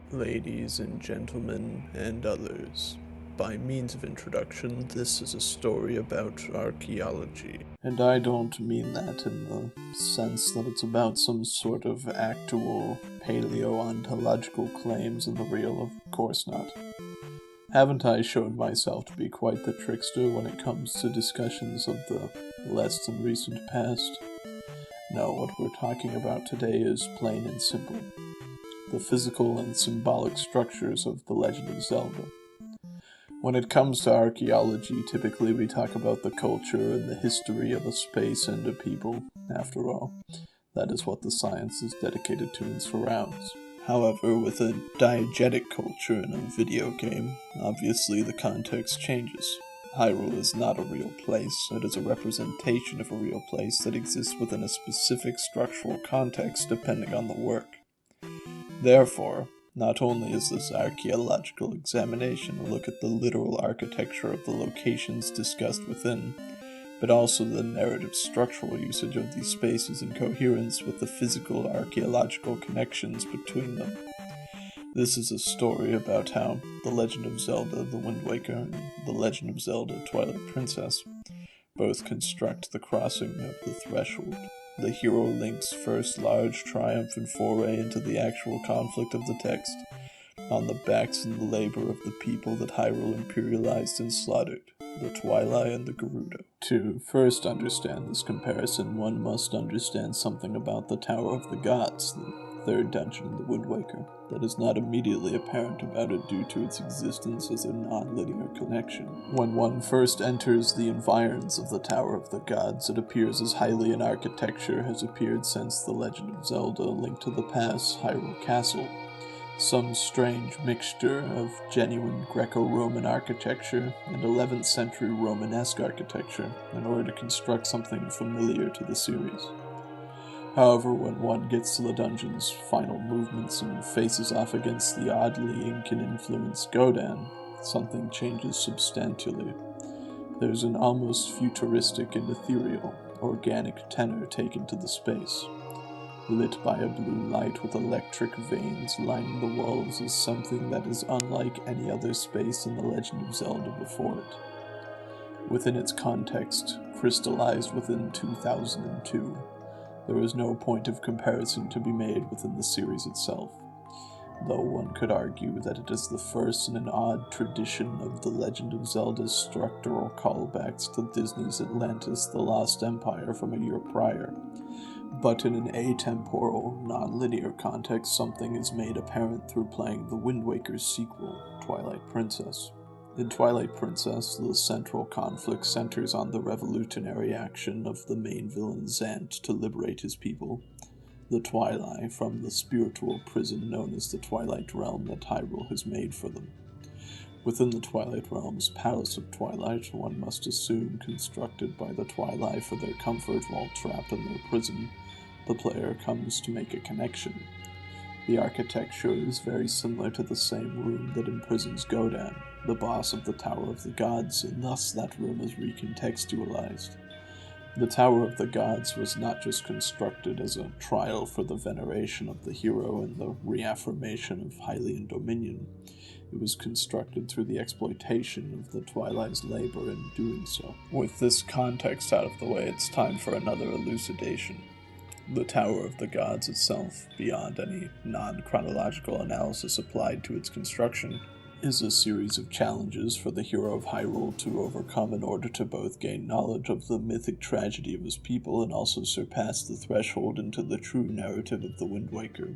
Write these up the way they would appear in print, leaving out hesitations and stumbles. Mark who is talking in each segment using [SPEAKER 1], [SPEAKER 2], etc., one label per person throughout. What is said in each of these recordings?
[SPEAKER 1] Ladies and gentlemen, and others. By means of introduction, this is a story about archaeology. And I don't mean that in the sense that it's about some sort of actual paleontological claims in the real, of course not. Haven't I shown myself to be quite the trickster when it comes to discussions of the less than recent past? No, what we're talking about today is plain and simple: the physical and symbolic structures of the Legend of Zelda. When it comes to archaeology, typically we talk about the culture and the history of a space and a people. After all, that is what the science is dedicated to and surrounds. However, with a diegetic culture in a video game, obviously the context changes. Hyrule is not a real place, it is a representation of a real place that exists within a specific structural context depending on the work. Therefore, not only is this archaeological examination a look at the literal architecture of the locations discussed within, but also the narrative structural usage of these spaces in coherence with the physical archaeological connections between them. This is a story about how The Legend of Zelda: The Wind Waker and The Legend of Zelda: Twilight Princess both construct the crossing of the threshold, the hero Link's first large triumph and foray into the actual conflict of the text, on the backs and the labor of the people that Hyrule imperialized and slaughtered, the Twilight and the Gerudo. To first understand this comparison, one must understand something about the Tower of the Gods, the third dungeon in the Wind Waker, that is not immediately apparent about it due to its existence as a non-linear connection. When one first enters the environs of the Tower of the Gods, it appears as Hylian architecture has appeared since the Legend of Zelda: Link to the Past, Hyrule Castle. Some strange mixture of genuine Greco-Roman architecture and 11th century Romanesque architecture in order to construct something familiar to the series. However, when one gets to the dungeon's final movements and faces off against the oddly Incan-influenced Godan, something changes substantially. There's an almost futuristic and ethereal, organic tenor taken to the space. Lit by a blue light with electric veins lining the walls is something that is unlike any other space in the Legend of Zelda before it. Within its context, crystallized within 2002, there is no point of comparison to be made within the series itself, though one could argue that it is the first in an odd tradition of the Legend of Zelda's structural callbacks to Disney's Atlantis: The Lost Empire from a year prior. But in an atemporal, non-linear context, something is made apparent through playing the Wind Waker's sequel, Twilight Princess. In Twilight Princess, the central conflict centers on the revolutionary action of the main villain Zant to liberate his people, the Twilight, from the spiritual prison known as the Twilight Realm that Hyrule has made for them. Within the Twilight Realm's Palace of Twilight, one must assume constructed by the Twilight for their comfort while trapped in their prison, the player comes to make a connection. The architecture is very similar to the same room that imprisons Godan, the boss of the Tower of the Gods, and thus that room is recontextualized. The Tower of the Gods was not just constructed as a trial for the veneration of the hero and the reaffirmation of Hylian dominion. It was constructed through the exploitation of the Twilight's labor in doing so. With this context out of the way, it's time for another elucidation. The Tower of the Gods itself, beyond any non-chronological analysis applied to its construction, is a series of challenges for the hero of Hyrule to overcome in order to both gain knowledge of the mythic tragedy of his people and also surpass the threshold into the true narrative of the Wind Waker,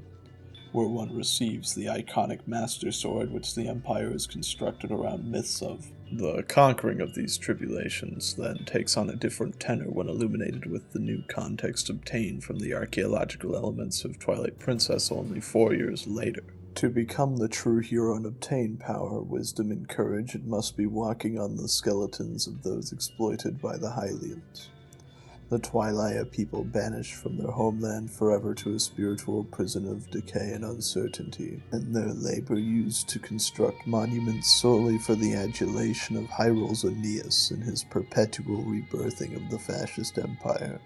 [SPEAKER 1] where one receives the iconic Master Sword which the Empire is constructed around myths of. The conquering of these tribulations then takes on a different tenor when illuminated with the new context obtained from the archaeological elements of Twilight Princess only 4 years later. To become the true hero and obtain power, wisdom, and courage, it must be walking on the skeletons of those exploited by the Hylians. The Twilight people banished from their homeland forever to a spiritual prison of decay and uncertainty, and their labor used to construct monuments solely for the adulation of Hyrule's Aeneas and his perpetual rebirthing of the fascist empire.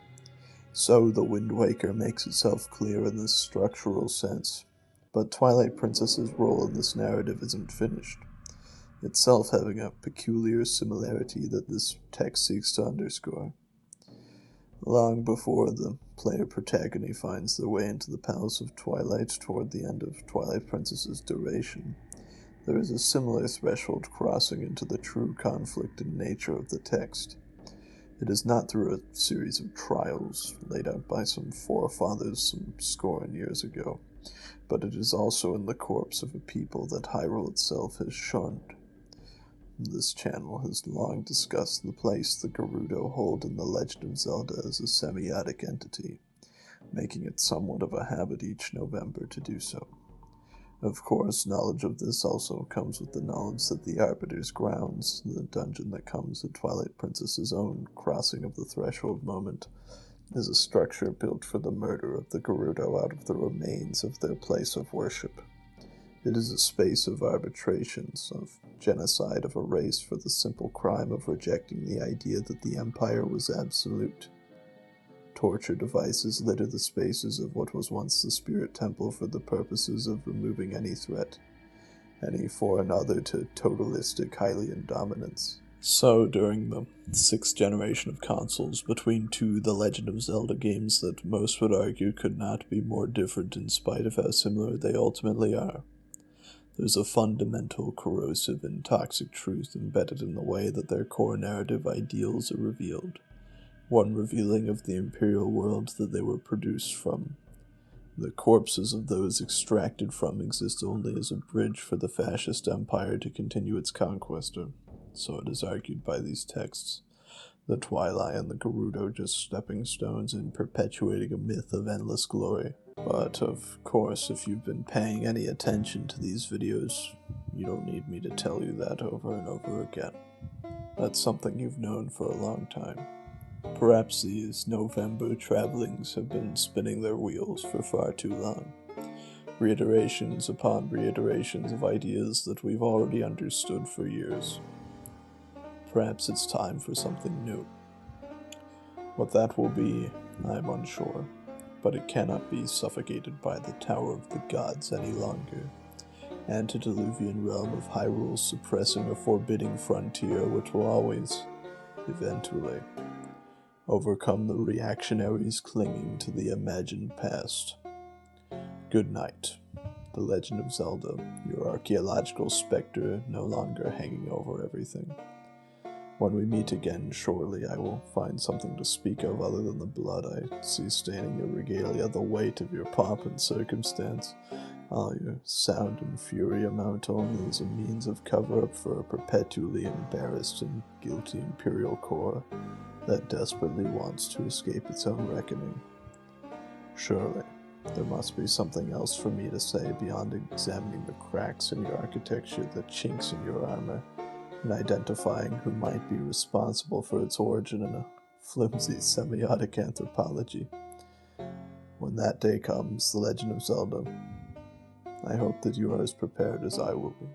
[SPEAKER 1] So the Wind Waker makes itself clear in this structural sense, but Twilight Princess's role in this narrative isn't finished, itself having a peculiar similarity that this text seeks to underscore. Long before the player protagonist finds their way into the Palace of Twilight toward the end of Twilight Princess's duration, there is a similar threshold crossing into the true conflict and nature of the text. It is not through a series of trials laid out by some forefathers some score of years ago, but it is also in the corpse of a people that Hyrule itself has shunned. This channel has long discussed the place the Gerudo hold in the Legend of Zelda as a semiotic entity, making it somewhat of a habit each November to do so. Of course, knowledge of this also comes with the knowledge that the Arbiter's Grounds, the dungeon that comes at Twilight Princess's own crossing of the threshold moment, is a structure built for the murder of the Gerudo out of the remains of their place of worship. It is a space of arbitrations, of genocide of a race for the simple crime of rejecting the idea that the Empire was absolute. Torture devices litter the spaces of what was once the Spirit Temple for the purposes of removing any threat, any foreign other to totalistic Hylian dominance. So, during the 6th generation of consoles, between two The Legend of Zelda games that most would argue could not be more different in spite of how similar they ultimately are, There's a fundamental, corrosive, and toxic truth embedded in the way that their core narrative ideals are revealed, one revealing of the imperial world that they were produced from. The corpses of those extracted from exist only as a bridge for the fascist empire to continue its conquest, or so it is argued by these texts. The Twilight and the Gerudo just stepping stones in perpetuating a myth of endless glory. But, of course, if you've been paying any attention to these videos, you don't need me to tell you that over and over again. That's something you've known for a long time. Perhaps these November travelings have been spinning their wheels for far too long. Reiterations upon reiterations of ideas that we've already understood for years. Perhaps it's time for something new. What that will be, I'm unsure, but it cannot be suffocated by the Tower of the Gods any longer. Antediluvian realm of Hyrule suppressing a forbidding frontier which will always, eventually, overcome the reactionaries clinging to the imagined past. Good night. The Legend of Zelda, your archaeological spectre no longer hanging over everything. When we meet again, surely I will find something to speak of other than the blood I see staining your regalia, the weight of your pomp and circumstance. All your sound and fury amount only as a means of cover-up for a perpetually embarrassed and guilty imperial core that desperately wants to escape its own reckoning. Surely, there must be something else for me to say beyond examining the cracks in your architecture, the chinks in your armor, and identifying who might be responsible for its origin in a flimsy semiotic anthropology. When that day comes, the Legend of Zelda, I hope that you are as prepared as I will be.